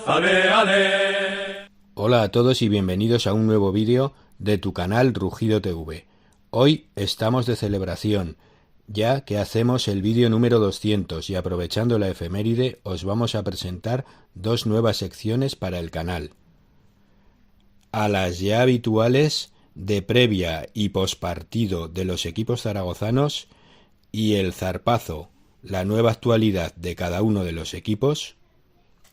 Ale, ale. Hola a todos y bienvenidos a un nuevo vídeo de tu canal Rugido TV. Hoy estamos de celebración, ya que hacemos el vídeo número 200 y aprovechando la efeméride os vamos a presentar dos nuevas secciones para el canal. A las ya habituales de previa y pospartido de los equipos zaragozanos y el zarpazo, la nueva actualidad de cada uno de los equipos,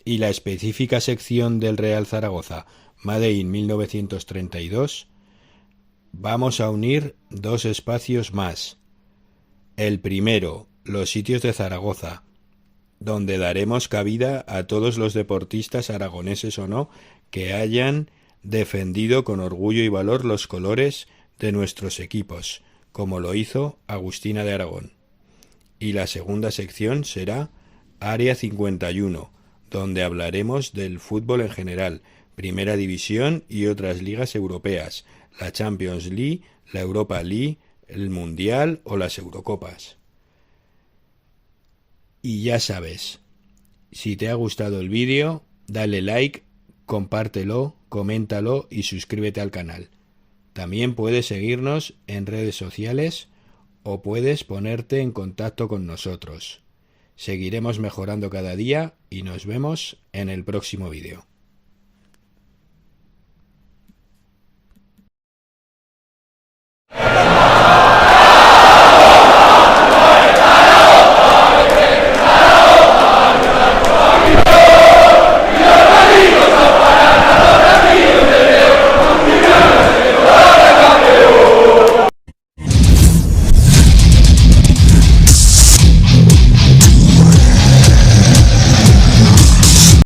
y la específica sección del Real Zaragoza Made in 1932, vamos a unir dos espacios más. El primero, los sitios de Zaragoza, donde daremos cabida a todos los deportistas aragoneses o no que hayan defendido con orgullo y valor los colores de nuestros equipos, como lo hizo Agustina de Aragón. Y la segunda sección será Área 51, donde hablaremos del fútbol en general, Primera División y otras ligas europeas, la Champions League, la Europa League, el Mundial o las Eurocopas. Y ya sabes, si te ha gustado el vídeo, dale like, compártelo, coméntalo y suscríbete al canal. También puedes seguirnos en redes sociales o puedes ponerte en contacto con nosotros. Seguiremos mejorando cada día y nos vemos en el próximo vídeo.